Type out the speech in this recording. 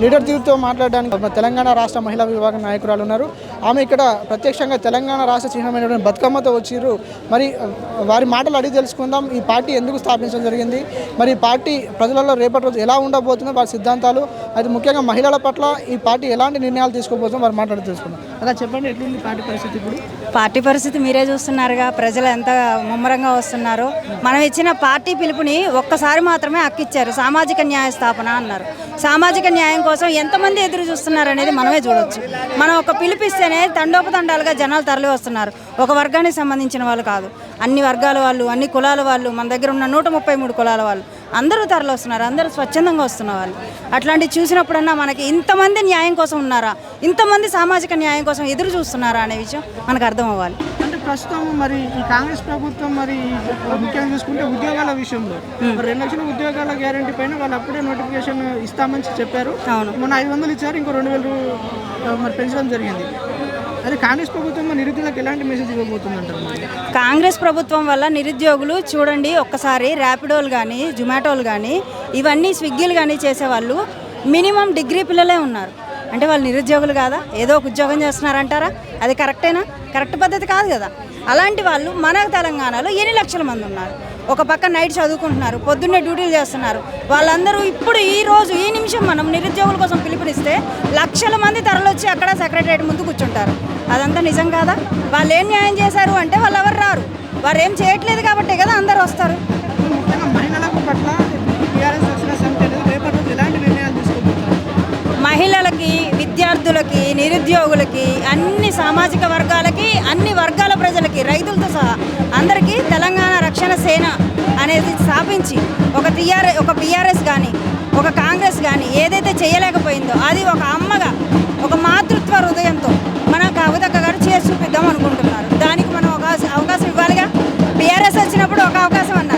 Leader టీవీతో మాట్లాడడానికి తెలంగాణ రాష్ట్ర మహిళా విభాగం నాయకురాలు ఉన్నారు. ఆమె ఇక్కడ ప్రత్యక్షంగా తెలంగాణ రాష్ట్ర చిహ్నమైనటువంటి బతుకమ్మతో వచ్చిర్రు. మరి వారి మాటలు అడిగి తెలుసుకుందాం. ఈ పార్టీ ఎందుకు స్థాపించడం జరిగింది, మరి ఈ పార్టీ ప్రజలలో రేపటి రోజు ఎలా ఉండబోతుందో వారి సిద్ధాంతాలు, అది ముఖ్యంగా మహిళల పట్ల ఈ పార్టీ ఎలాంటి నిర్ణయాలు తీసుకోబోతుందో వారి మాట్లాడి తెలుసుకుందాం. అలా చెప్పండి, ఎట్లుంది పార్టీ పరిస్థితి ఇప్పుడు? పార్టీ పరిస్థితి మీరే చూస్తున్నారుగా, ప్రజలు ఎంత ముమ్మరంగా వస్తున్నారో. మనం ఇచ్చిన పార్టీ పిలుపుని ఒక్కసారి మాత్రమే అక్కిచ్చారు. సామాజిక న్యాయ స్థాపన అన్నారు. సామాజిక న్యాయం కోసం ఎంతమంది ఎదురు చూస్తున్నారు అనేది మనమే చూడవచ్చు. మనం ఒక పిలిపిస్తేనే తండోపతండాలుగా జనాలు తరలి వస్తున్నారు. ఒక వర్గానికి సంబంధించిన వాళ్ళు కాదు, అన్ని వర్గాల వాళ్ళు, అన్ని కులాల వాళ్ళు, మన దగ్గర ఉన్న 133 కులాల వాళ్ళు అందరూ తరలి వస్తున్నారు. అందరూ స్వచ్ఛందంగా వస్తున్న వాళ్ళు. అట్లాంటివి చూసినప్పుడన్నా మనకి ఇంతమంది న్యాయం కోసం ఉన్నారా, ఇంతమంది సామాజిక న్యాయం కోసం ఎదురు చూస్తున్నారా అనే విషయం మనకు అర్థం అవ్వాలి. అంటే ప్రస్తుతం మరి ఈ కాంగ్రెస్ ప్రభుత్వం మరి ముఖ్యంగా చూసుకుంటే ఉద్యోగాల విషయంలో 2 లక్షల ఉద్యోగాల గ్యారంటీ పైన వాళ్ళు అప్పుడే నోటిఫికేషన్ ఇస్తామని చెప్పారు. అవును, మొన్న 500 ఇచ్చారు, ఇంకో 2000 మరి పెంచడం జరిగింది. అదే కాంగ్రెస్ ప్రభుత్వం నిరుద్యోగులకు ఎలాంటి మెసేజ్ ఇవ్వబోతుందంటారు? కాంగ్రెస్ ప్రభుత్వం వల్ల నిరుద్యోగులు చూడండి, ఒక్కసారి ర్యాపిడోలు కానీ, జొమాటోలు కానీ, ఇవన్నీ స్విగ్గీలు కానీ చేసేవాళ్ళు మినిమం డిగ్రీ పిల్లలే ఉన్నారు. అంటే వాళ్ళు నిరుద్యోగులు కాదా? ఏదో ఒక ఉద్యోగం చేస్తున్నారంటారా? అది కరెక్టేనా? కరెక్ట్ పద్ధతి కాదు కదా. అలాంటి వాళ్ళు మన తెలంగాణలో ఎన్ని లక్షల మంది ఉన్నారు. ఒక పక్క నైట్ చదువుకుంటున్నారు, పొద్దున్నే డ్యూటీలు చేస్తున్నారు. వాళ్ళందరూ ఇప్పుడు ఈ రోజు ఈ నిమిషం మనం నిరుద్యోగుల కోసం పిలుపునిస్తే లక్షల మంది తరలొచ్చి అక్కడ సెక్రటరియట్ ముందు కూర్చుంటారు. అదంతా నిజం కాదా? వాళ్ళు ఏం న్యాయం చేశారు అంటే వాళ్ళు ఎవరు రారు. వారు ఏం చేయట్లేదు కాబట్టే కదా అందరు వస్తారు. మహిళలకి, విద్యార్థులకి, నిరుద్యోగులకి, అన్ని సామాజిక వర్గాలకి, అన్ని వర్గాల ప్రజలకి, రైతులతో సహా అందరికీ తెలంగాణ రక్షణ సేన అనేది స్థాపించి ఒక బీఆర్ఎస్ కానీ, ఒక కాంగ్రెస్ కానీ ఏదైతే చేయలేకపోయిందో అది ఒక అమ్మగా, ఒక మాతృత్వ హృదయంతో మన కవితక్క గారు చేసి చూపిద్దాం అనుకుంటున్నారు. దానికి మనం అవకాశం ఇవ్వాలిగా. బీఆర్ఎస్ వచ్చినప్పుడు ఒక అవకాశం అన్నారు,